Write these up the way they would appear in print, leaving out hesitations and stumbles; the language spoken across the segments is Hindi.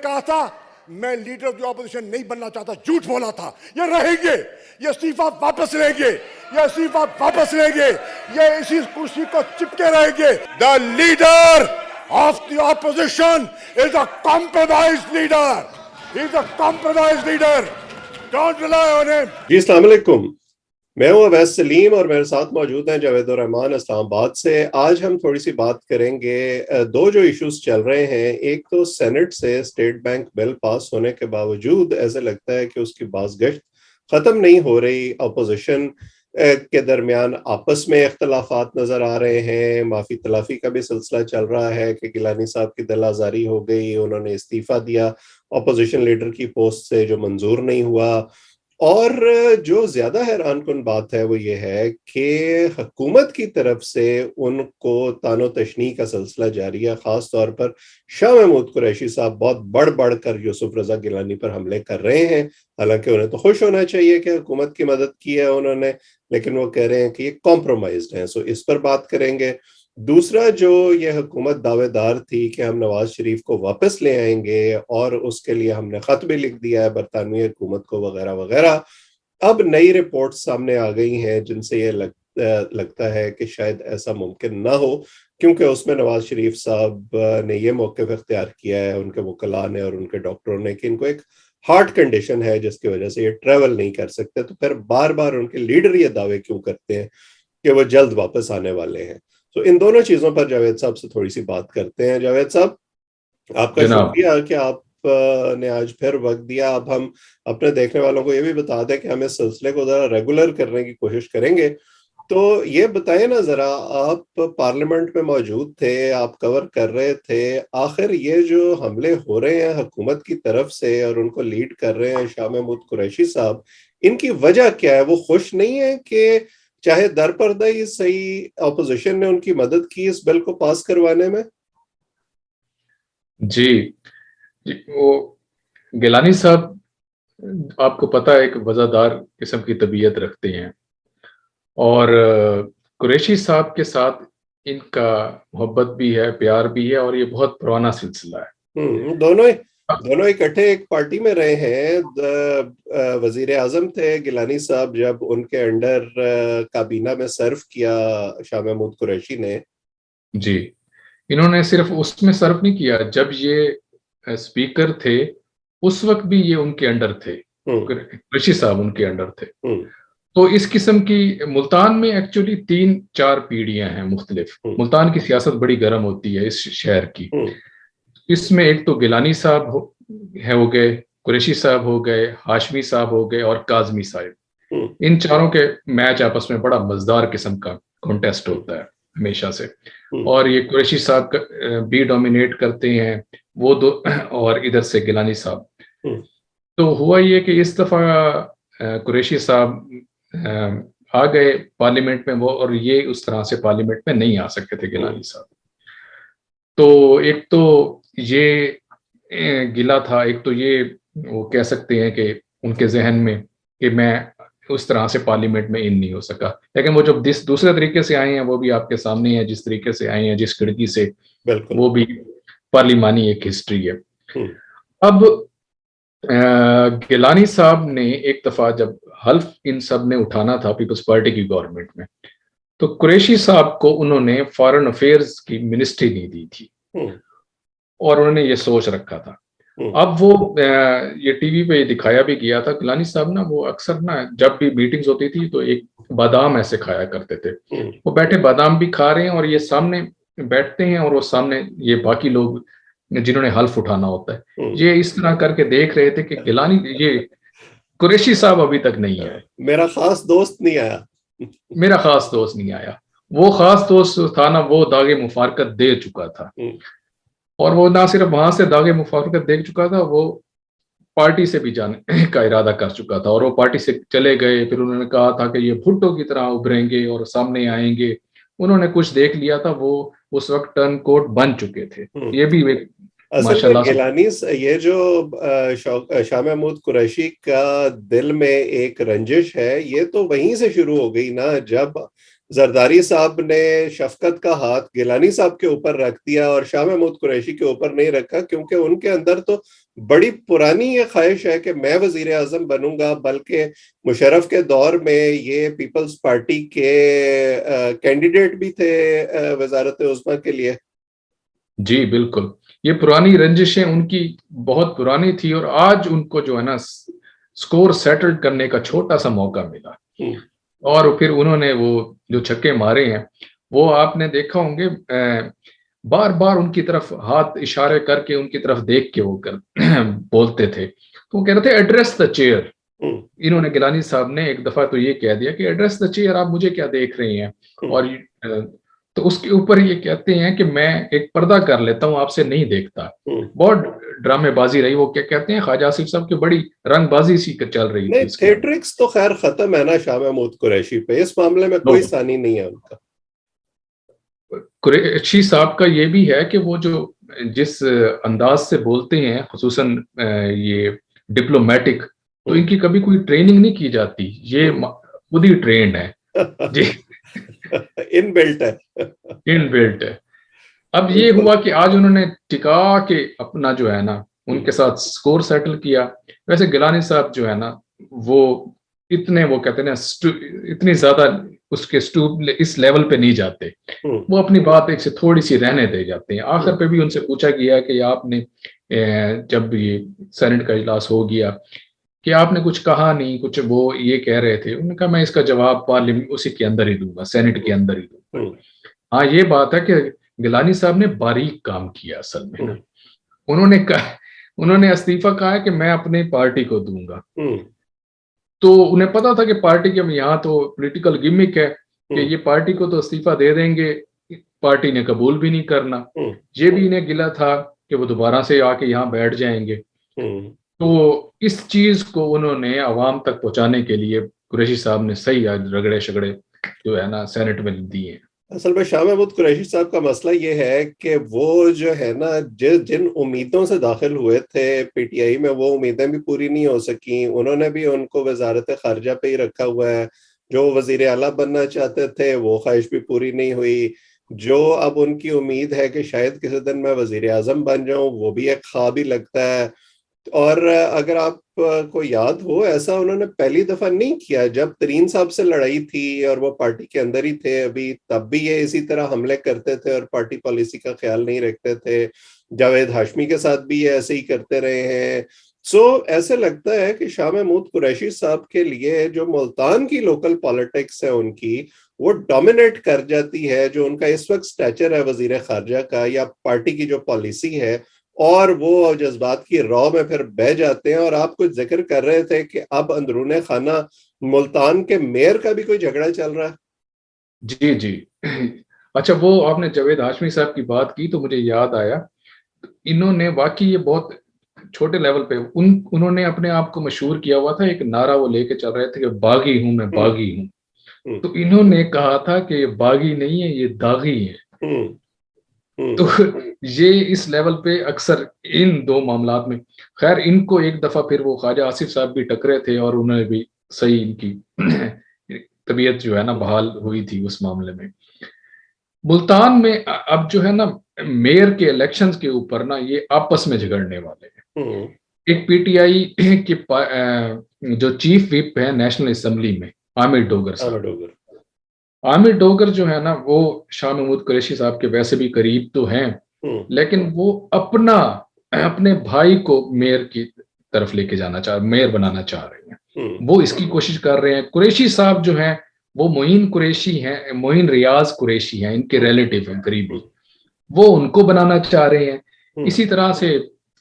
कहा था मैं लीडर ऑफ द ऑपोजिशन नहीं बनना चाहता, झूठ बोला था। ये रहेंगे, ये इस्तीफा वापस लेंगे, ये इस्तीफा वापस लेंगे, ये इसी कुर्सी को चिपके रहेंगे। The leader of the opposition is a compromised leader, he is a compromised leader, don't rely on him. जी अस्सलाम वालेकुम, मैं हूं अवैस सलीम और मेरे साथ मौजूद हैं जावेद उर रहमान इस्लामाबाद से। आज हम थोड़ी सी बात करेंगे दो जो इश्यूज चल रहे हैं। एक तो सेनेट से स्टेट बैंक बिल पास होने के बावजूद ऐसे लगता है कि उसकी बाज़गश्त ख़त्म नहीं हो रही। अपोजिशन के दरमियान आपस में इख्तलाफात नज़र आ रहे हैं। माफ़ी तलाफ़ी का भी सिलसिला चल रहा है कि गिलानी साहब की दिल आज़ारी हो गई, उन्होंने इस्तीफ़ा दिया अपोजिशन लीडर की पोस्ट से जो मंजूर नहीं हुआ। और जो ज्यादा हैरानकुन बात है वो ये है कि हुकूमत की तरफ से उनको तानो तशनी का सिलसिला जारी है। खास तौर पर शाह महमूद कुरैशी साहब बहुत बढ़ बढ़ कर यूसुफ रजा गिलानी पर हमले कर रहे हैं। हालांकि उन्हें तो खुश होना चाहिए कि हुकूमत की मदद की है उन्होंने, लेकिन वो कह रहे हैं कि ये कॉम्प्रोमाइज्ड है। सो इस पर बात करेंगे। दूसरा, जो ये हुकूमत दावेदार थी कि हम नवाज शरीफ को वापस ले आएंगे और उसके लिए हमने खत भी लिख दिया है बरतानवी हुकूमत को वगैरह वगैरह, अब नई रिपोर्ट सामने आ गई हैं जिनसे ये लगता है कि शायद ऐसा मुमकिन ना हो, क्योंकि उसमें नवाज शरीफ साहब ने ये मौक़िफ़ इख्तियार किया है, उनके वकला ने और उनके डॉक्टरों ने, कि इनको एक हार्ट कंडीशन है जिसकी वजह से ये ट्रैवल नहीं कर सकते। तो फिर बार बार उनके लीडर ये दावे क्यों करते हैं कि वो जल्द वापस आने वाले हैं? तो इन दोनों चीजों पर जावेद साहब से थोड़ी सी बात करते हैं। जावेद साहब, आपका शुक्रिया कि आप ने आज फिर वक्त दिया। अब हम अपने देखने वालों को ये भी बता दें कि हम इस सिलसिले को जरा रेगुलर करने की कोशिश करेंगे। तो ये बताएं ना जरा, आप पार्लियामेंट में मौजूद थे, आप कवर कर रहे थे, आखिर ये जो हमले हो रहे हैं हुकूमत की तरफ से और उनको लीड कर रहे हैं शाह महमूद कुरैशी साहब, इनकी वजह क्या है? वो खुश नहीं है कि चाहे दरपर्दा ही सही ऑपोजिशन ने उनकी मदद की इस बिल को पास करवाने में? जी, वो गिलानी साहब, आपको पता है, एक वज़ादार किस्म की तबीयत रखते हैं और कुरैशी साहब के साथ इनका मोहब्बत भी है, प्यार भी है और ये बहुत पुराना सिलसिला है। दोनों इकट्ठे एक पार्टी में रहे हैं। वजीर आजम थे गिलानी साहब जब उनके अंडर काबीना में सर्व किया शाह महमूद कुरैशी ने। जी, इन्होंने सिर्फ उसमें सर्व नहीं किया, जब ये स्पीकर थे उस वक्त भी ये उनके अंडर थे, कुरैशी साहब उनके अंडर थे। तो इस किस्म की मुल्तान में एक्चुअली 3-4 पीढ़ियां हैं मुख्तलिफ। मुल्तान की सियासत बड़ी गर्म होती है इस शहर की। इसमें एक तो गिलानी साहब हो गए, कुरैशी साहब हो गए, हाशमी साहब हो गए और काजमी साहब। इन चारों के मैच आपस में बड़ा मजेदार किस्म का कॉन्टेस्ट होता है हमेशा से। और ये कुरैशी साहब भी डोमिनेट करते हैं वो दो, और इधर से गिलानी साहब। तो हुआ ये कि इस दफा कुरैशी साहब आ गए पार्लियामेंट में वो, और ये उस तरह से पार्लियामेंट में नहीं आ सकते थे गिलानी साहब। तो एक तो ये गिला था, एक तो ये वो कह सकते हैं कि उनके जहन में कि मैं उस तरह से पार्लियामेंट में इन नहीं हो सका। लेकिन वो जब दूसरे तरीके से आए हैं वो भी आपके सामने है, जिस तरीके से आए हैं, जिस खिड़की से, वो भी पार्लिमानी एक हिस्ट्री है। अब गिलानी साहब ने एक दफा जब हल्फ इन सब ने उठाना था पीपल्स पार्टी की गवर्नमेंट में, तो कुरैशी साहब को उन्होंने फॉरेन अफेयर्स की मिनिस्ट्री नहीं दी थी और उन्होंने ये सोच रखा था। अब वो ये टीवी पे दिखाया भी गया था, गिलानी साहब ना वो अक्सर ना जब भी मीटिंग्स होती थी तो एक बादाम ऐसे खाया करते थे। वो बैठे बादाम भी खा रहे हैं और ये सामने बैठते हैं और वो सामने ये बाकी लोग जिन्होंने हल्फ उठाना होता है ये इस तरह करके देख रहे थे कि गिलानी, ये कुरैशी साहब अभी तक नहीं आए, मेरा खास दोस्त नहीं आया। मेरा खास दोस्त नहीं आया। वो खास दोस्त था ना, वो दागे मुफारकत दे चुका था। और वो ना सिर्फ वहां से दागे मुफारकत दे चुका था, वो पार्टी से भी जाने का इरादा कर चुका था और वो पार्टी से चले गए। फिर उन्होंने कहा था कि ये भुट्टो की तरह उभरेंगे और सामने आएंगे। उन्होंने कुछ देख लिया था, वो उस वक्त टर्न कोट बन चुके थे। ये भी माशाल्लाह गिलानी, ये जो शाह महमूद कुरैशी का दिल में एक रंजिश है, ये तो वहीं से शुरू हो गई ना, जब जरदारी साहब ने शफकत का हाथ गिलानी साहब के ऊपर रख दिया और शाह महमूद कुरैशी के ऊपर नहीं रखा, क्योंकि उनके अंदर तो बड़ी पुरानी ये ख्वाहिश है कि मैं वजीर आजम बनूंगा, बल्कि मुशर्रफ के दौर में ये पीपल्स पार्टी के कैंडिडेट भी थे वजारत उज़्मा के लिए। जी बिल्कुल, ये पुरानी रंजिशें उनकी बहुत पुरानी थी और आज उनको जो है ना स्कोर सेटल करने का छोटा सा मौका मिला और फिर उन्होंने वो जो छक्के मारे हैं वो आपने देखा होंगे, बार बार उनकी तरफ हाथ इशारे करके उनकी तरफ देख के वो कर बोलते थे। तो वो कह रहे थे एड्रेस द चेयर। इन्होंने गिलानी साहब ने एक दफा तो ये कह दिया कि एड्रेस द चेयर, आप मुझे क्या देख रही हैं। और तो उसके ऊपर ये कहते हैं कि मैं एक पर्दा कर लेता हूँ, आपसे नहीं देखता। बहुत ड्रामेबाजी रही। वो क्या कहते हैं, ख्वाजा आसिफ साहब की बड़ी रंगबाजी सी चल रही थी। थिएट्रिक्स तो खैर खत्म है ना शाह महमूद कुरैशी पे, इस मामले में कोई सानी नहीं है उनका। कुरैशी साहब का ये भी है कि वो जो जिस अंदाज से बोलते हैं, खुसूसन ये डिप्लोमेटिक, तो इनकी कभी कोई ट्रेनिंग नहीं की जाती, ये खुद ही ट्रेंड है जी। इनबिल्ट है। अब ये हुआ कि आज उन्होंने टिका के अपना जो है ना उनके साथ स्कोर सेटल किया। वैसे गिलानी साहब जो है ना वो इतने, वो कहते हैं ना, इतनी ज्यादा उसके इस लेवल पे नहीं जाते। वो अपनी बात एक से थोड़ी सी रहने दे जाते हैं। आखिर पे भी उनसे पूछा गया कि आपने जब ये सेनेट का इजलास हो गया कि आपने कुछ कहा नहीं, कुछ वो ये कह रहे थे। उन्होंने कहा मैं इसका जवाब पार्लियामेंट उसी के अंदर ही दूंगा, सेनेट के अंदर ही दूंगा। हाँ, ये बात है कि गिलानी साहब ने बारीक काम किया असल में। उन्होंने इस्तीफा कहा है कि मैं अपनी पार्टी को दूंगा। तो उन्हें पता था कि पार्टी के यहाँ तो पॉलिटिकल गिमिक है कि ये पार्टी को तो इस्तीफा दे देंगे, पार्टी ने कबूल भी नहीं करना। ये भी इन्हें गिला था कि वो दोबारा से आके यहाँ बैठ जाएंगे। तो इस चीज को उन्होंने आवाम तक पहुंचाने के लिए कुरैशी साहब ने सही रगड़े शगड़े जो है ना सेनेट में दिए। असल में शाह महमूद कुरैशी साहब का मसला ये है कि वो जो है ना जिन उम्मीदों से दाखिल हुए थे पीटीआई में, वो उम्मीदें भी पूरी नहीं हो सकी। उन्होंने भी उनको वजारत खारजा पे ही रखा हुआ है। जो वजीर आला बनना चाहते थे वो ख्वाहिश भी पूरी नहीं हुई। जो अब उनकी उम्मीद है कि शायद किसी दिन मैं वजीर आजम बन जाऊं, वो भी एक ख्वाब ही लगता है। और अगर आप को याद हो, ऐसा उन्होंने पहली दफा नहीं किया। जब तरीन साहब से लड़ाई थी और वो पार्टी के अंदर ही थे अभी, तब भी ये इसी तरह हमले करते थे और पार्टी पॉलिसी का ख्याल नहीं रखते थे। जावेद हाशमी के साथ भी ये ऐसे ही करते रहे हैं। ऐसे लगता है कि शाह महमूद कुरैशी साहब के लिए जो मुल्तान की लोकल पॉलिटिक्स है उनकी, वो डोमिनेट कर जाती है। जो उनका इस वक्त स्टैचर है वजीर खारजा का या पार्टी की जो पॉलिसी है, और वो जज्बात की रौ में फिर बह जाते हैं। और आप कुछ जिक्र कर रहे थे कि अब अंदरूने खाना मुल्तान के मेयर का भी कोई झगड़ा चल रहा है। जी अच्छा, वो आपने जावेद हाशमी साहब की बात की तो मुझे याद आया, इन्होंने वाकई ये बहुत छोटे लेवल पे उन्होंने अपने आप को मशहूर किया हुआ था। एक नारा वो लेके चल रहे थे कि बागी हूं मैं, बागी हूं। तो इन्होंने कहा था कि ये बागी नहीं है, ये दागी है। तो ये इस लेवल पे अक्सर इन दो मामलात में, खैर इनको एक दफा फिर वो ख्वाजा आसिफ साहब भी टकरे थे और उन्होंने भी सही इनकी तबीयत जो है ना बहाल हुई थी उस मामले में। मुल्तान में अब जो है ना मेयर के इलेक्शंस के ऊपर ना ये आपस में झगड़ने वाले हैं। एक पीटीआई के जो चीफ विप है नेशनल असेंबली में, आमिर डोगर आमिर डोगर जो है ना वो शाह महमूद कुरैशी साहब के वैसे भी करीब तो हैं, लेकिन वो अपने भाई को मेयर की तरफ लेके मेयर बनाना चाह रहे हैं। वो इसकी कोशिश कर रहे हैं। कुरैशी साहब जो हैं वो मोइन कुरैशी हैं, मोइन रियाज कुरैशी हैं, इनके रिलेटिव हैं करीबी, वो उनको बनाना चाह रहे हैं। इसी तरह से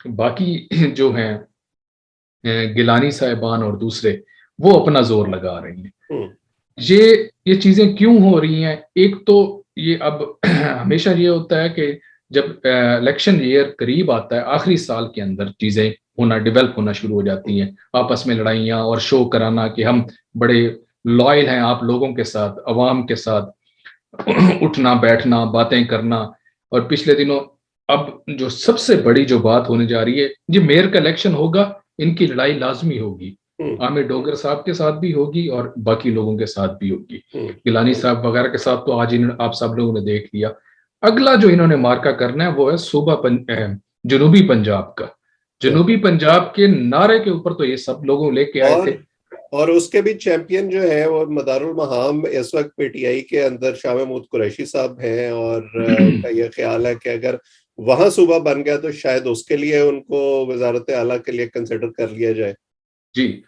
बाकी जो हैं गिलानी साहिबान और दूसरे, वो अपना जोर लगा रहे हैं। ये चीजें क्यों हो रही हैं? एक तो ये अब हमेशा ये होता है कि जब इलेक्शन ईयर करीब आता है, आखिरी साल के अंदर चीजें डेवलप होना शुरू हो जाती हैं, आपस में लड़ाइयाँ और शो कराना कि हम बड़े लॉयल हैं आप लोगों के साथ, अवाम के साथ, उठना बैठना बातें करना। और पिछले दिनों अब जो सबसे बड़ी जो बात होने जा रही है, ये मेयर का इलेक्शन होगा, इनकी लड़ाई लाजमी होगी। आमिर डोगर साहब के साथ भी होगी और बाकी लोगों के साथ भी होगी, गिलानी साहब वगैरह के साथ तो आज आप सब लोगों ने देख लिया। अगला जो इन्होंने मार्का करना है वो है जनूबी पंजाब का। जनूबी पंजाब के नारे के ऊपर तो ये सब लोगों लेके आए थे, और उसके भी चैंपियन जो है वो मदारुल महाम इस वक्त पीटीआई के अंदर शाह महमूद कुरैशी साहब हैं, और उनका ये ख्याल है कि अगर वहां सूबा बन गया तो शायद उसके लिए उनको वजारत आला के लिए कंसिडर कर लिया जाए। जी,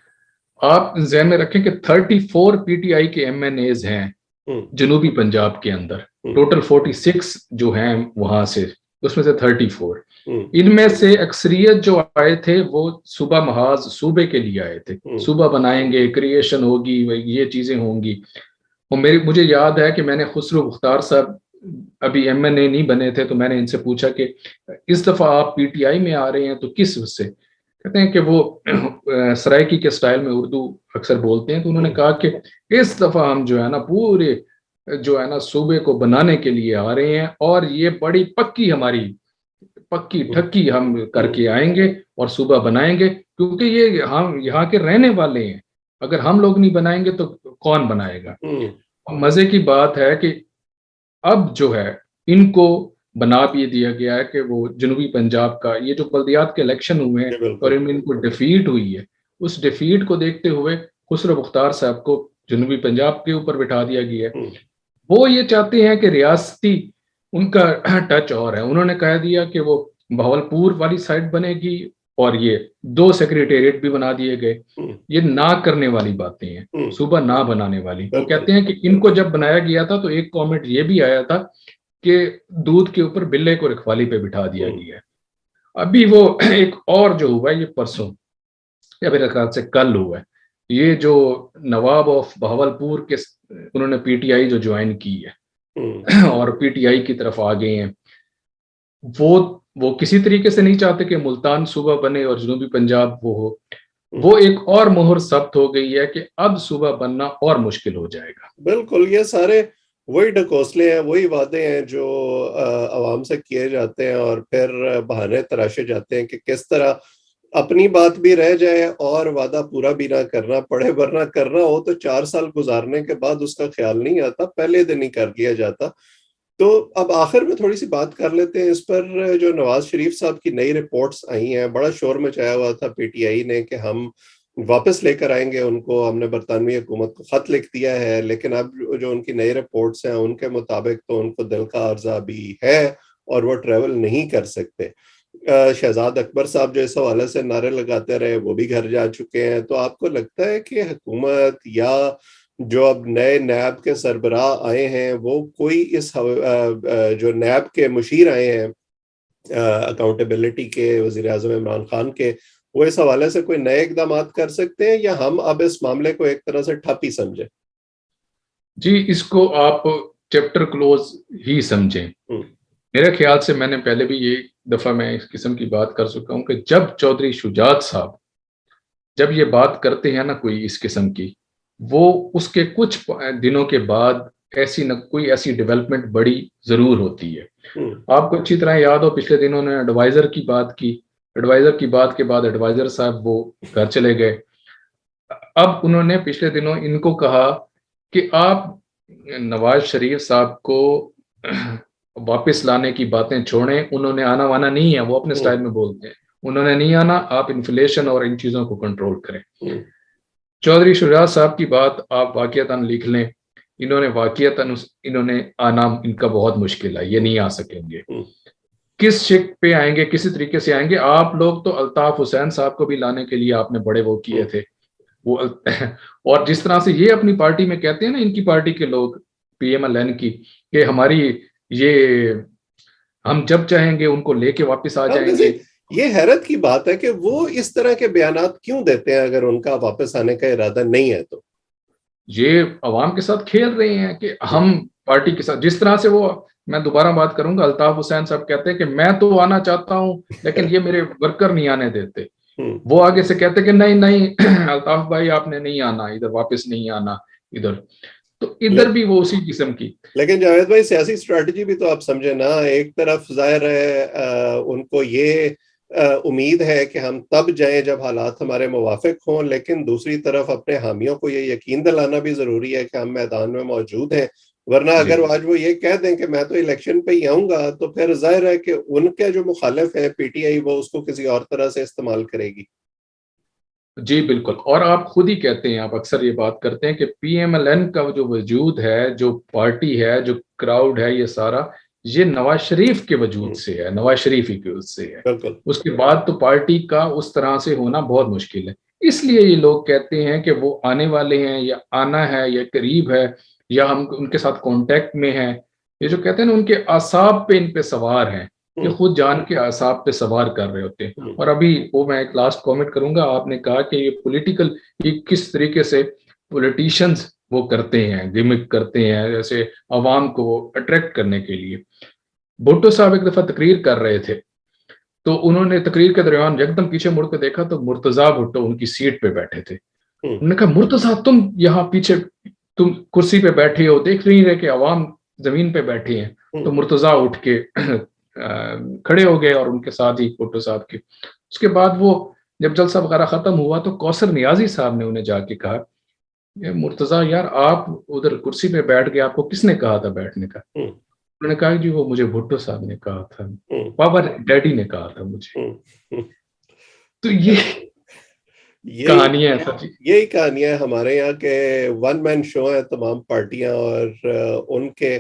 आप ज़हन में रखें कि 34 पीटीआई के एमएनएज हैं जनूबी पंजाब के अंदर, टोटल 46 जो हैं वहां से, उसमें से 34, इनमें से अक्सरियत जो आए थे वो सूबा महाज सूबे के लिए आए थे, सूबा बनाएंगे, क्रिएशन होगी, ये चीजें होंगी। और मुझे याद है कि मैंने खुसरो मुख्तार साहब अभी एमएनए नहीं बने थे, तो मैंने इनसे पूछा कि इस दफा आप पीटीआई में आ रहे हैं तो किस उससे, कहते हैं कि वो सराइकी के स्टाइल में उर्दू अक्सर बोलते हैं, तो उन्होंने कहा कि इस दफा हम जो है ना पूरे जो है ना सूबे को बनाने के लिए आ रहे हैं, और ये बड़ी पक्की ठक्की हम करके आएंगे और सूबा बनाएंगे, क्योंकि ये हम यहाँ के रहने वाले हैं, अगर हम लोग नहीं बनाएंगे तो कौन बनाएगा। मजे की बात है कि अब जो है इनको बना भी दिया गया है कि वो जनूबी पंजाब का ये जो बल्दियात के इलेक्शन हुए हैं और इनमें इनको डिफीट हुई है, उस डिफीट को देखते हुए खुसरो मुख्तार साहब को जनूबी पंजाब के ऊपर बिठा दिया गया है। वो ये चाहते हैं कि रियासती उनका टच और है, उन्होंने कह दिया कि वो भावलपुर वाली साइड बनेगी और ये 2 सेक्रेटेरिएट भी बना दिए गए। ये ना करने वाली बातें हैं, सूबा ना बनाने वाली। वो कहते हैं कि इनको जब बनाया गया था तो एक कमेंट ये भी आया था कि दूध के ऊपर बिल्ले को रखवाली पे बिठा दिया गया है। अभी वो एक और जो हुआ है ये परसों या मेरे ख्याल से कल हुआ है, ये जो नवाब ऑफ बहावलपुर के उन्होंने पीटीआई जो ज्वाइन की है और पीटीआई की तरफ आ गए हैं, वो किसी तरीके से नहीं चाहते कि मुल्तान सूबा बने और जनूबी पंजाब वो हो। वो एक और मोहर सख्त हो गई है कि अब सूबा बनना और मुश्किल हो जाएगा। बिल्कुल, ये सारे वही ढकोसले हैं, वही वादे हैं जो आवाम से किए जाते हैं और फिर बहाने तराशे जाते हैं कि किस तरह अपनी बात भी रह जाए और वादा पूरा भी ना करना पड़े, वरना करना हो तो 4 साल गुजारने के बाद उसका ख्याल नहीं आता, पहले दिन ही कर लिया जाता। तो अब आखिर में थोड़ी सी बात कर लेते हैं इस पर, जो नवाज शरीफ साहब की नई रिपोर्ट्स आई हैं, बड़ा शोर मचाया हुआ था पीटीआई ने कि हम वापस लेकर आएंगे उनको, हमने बरतानवी हुकूमत को खत लिख दिया है, लेकिन अब जो उनकी नई रिपोर्ट्स हैं उनके मुताबिक तो उनको दिल का अर्जा भी है और वो ट्रेवल नहीं कर सकते। शहजाद अकबर साहब जो इस हवाले से नारे लगाते रहे वो भी घर जा चुके हैं। तो आपको लगता है कि हुकूमत या जो अब नए नैब के सरबराह आए हैं वो कोई इस जो नैब के मुशीर आए हैं अकाउंटेबिलिटी के, वजीर आज़म इमरान खान के, वो इस हवाले से कोई नए इकदाम कर सकते हैं या हम अब इस मामले को एक तरह से ठप ही समझें? जी, इसको आप चैप्टर क्लोज ही समझें। मेरे ख्याल से मैंने पहले भी ये दफा मैं इस किस्म की बात कर चुका हूं कि जब चौधरी शुजात साहब जब ये बात करते हैं ना कोई इस किस्म की, वो उसके कुछ दिनों के बाद ऐसी न कोई ऐसी डेवलपमेंट बड़ी जरूर होती है। आपको अच्छी तरह याद हो पिछले दिनों ने एडवाइजर की बात की, एडवाइजर की बात के बाद एडवाइजर साहब वो घर चले गए। अब उन्होंने पिछले दिनों इनको कहा कि आप नवाज शरीफ साहब को वापस लाने की बातें छोड़ें, उन्होंने आना वाना नहीं है, वो अपने स्टाइल में बोलते हैं, उन्होंने नहीं आना, आप इन्फ्लेशन और इन चीजों को कंट्रोल करें। चौधरी शुजात साहब की बात आप वाकईतन लिख लें, इन्होंने आना इनका बहुत मुश्किल है, ये नहीं आ सकेंगे। किस शिक पे आएंगे, किसी तरीके से आएंगे। आप लोग तो अल्ताफ हुसैन साहब को भी लाने के लिए आपने बड़े वो किए थे, वो और जिस तरह से ये अपनी पार्टी में कहते हैं ना, इनकी पार्टी के लोग पीएमएलएन की, कि हमारी ये हम जब चाहेंगे उनको लेके वापस आ जाएंगे। ये हैरत की बात है कि वो इस तरह के बयानात क्यों देते हैं अगर उनका वापस आने का इरादा नहीं है तो। ये अवाम के साथ खेल रहे हैं कि हम पार्टी के साथ, जिस तरह से वो, मैं दोबारा बात करूंगा, अल्ताफ हुसैन साहब कहते हैं कि मैं तो आना चाहता हूं लेकिन ये मेरे वर्कर नहीं आने देते। वो आगे से कहते कि नहीं अल्ताफ भाई आपने नहीं आना इधर, वापस नहीं आना इधर। तो इधर भी वो उसी किस्म की। लेकिन जावेद भाई सियासी स्ट्रेटजी भी तो आप समझे ना, एक तरफ जाहिर है उनको ये उम्मीद है कि हम तब जाएं जब हालात हमारे मुवाफिक हों, लेकिन दूसरी तरफ अपने हामियों को ये यकीन दिलाना भी जरूरी है कि हम मैदान में मौजूद हैं। वरना अगर आज वो ये कह दें कि मैं तो इलेक्शन पे ही आऊंगा, तो फिर जाहिर है कि उनके जो मुखालिफ है पीटीआई, वो उसको किसी और तरह से इस्तेमाल करेगी। जी बिल्कुल, और आप खुद ही कहते हैं, आप अक्सर ये बात करते हैं कि पीएमएलएन का जो वजूद है, जो पार्टी है, जो क्राउड है, ये सारा ये नवाज शरीफ के वजूद से है, नवाज शरीफ ही के उससे है। बिल्कुल। उसके बाद तो पार्टी का उस तरह से होना बहुत मुश्किल है। इसलिए ये लोग कहते हैं कि वो आने वाले हैं, या आना है, या करीब है, या हम उनके साथ कांटेक्ट में हैं। ये जो कहते हैं ना, उनके आसाब पे इन पे सवार हैं, ये खुद जान के आसाब पे सवार कर रहे होते हैं। और अभी वो मैं एक लास्ट कमेंट करूंगा, आपने कहा कि ये पॉलिटिकल, ये किस तरीके से पॉलिटिशियंस वो करते हैं, गिमिक करते हैं, जैसे अवाम को अट्रैक्ट करने के लिए। भुट्टो साहब एक दफा तकरीर कर रहे थे, तो उन्होंने तकरीर के दौरान एकदम पीछे मुड़ के देखा तो मुर्तजा भुट्टो उनकी सीट पे बैठे थे। उन्होंने कहा, मुर्तजा तुम यहाँ पीछे, तुम कुर्सी पे बैठे हो, देख नहीं रहे कि अवाम जमीन पे बैठे हैं। तो मुर्तजा उठ के खड़े हो गए और उनके साथ ही भुट्टो साहब के। उसके बाद वो जब जलसा वगैरह खत्म हुआ तो कौसर नियाजी साहब ने उन्हें जाके कहा, ये मुर्तजा यार, आप उधर कुर्सी पे बैठ गए, आपको किसने कहा था बैठने का? उन्होंने कहा जी वो मुझे भुट्टो साहब ने कहा था, पापा डैडी ने कहा था मुझे। तो ये कहानियां हैं सर, यही कहानियां हमारे यहाँ के वन मैन शो है तमाम पार्टियां, और उनके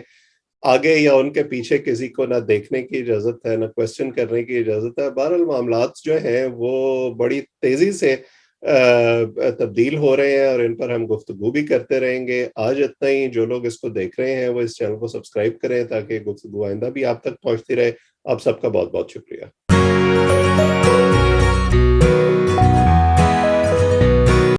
आगे या उनके पीछे किसी को ना देखने की इजाजत है, ना क्वेश्चन करने की इजाजत है। बहरहाल मामलात जो हैं वो बड़ी तेजी से तब्दील हो रहे हैं, और इन पर हम गुफ्तगू भी करते रहेंगे। आज इतना ही। जो लोग इसको देख रहे हैं वो इस चैनल को सब्सक्राइब करें ताकि गुफ्तगू आइंदा भी आप तक पहुंचती रहे। आप सबका बहुत बहुत शुक्रिया।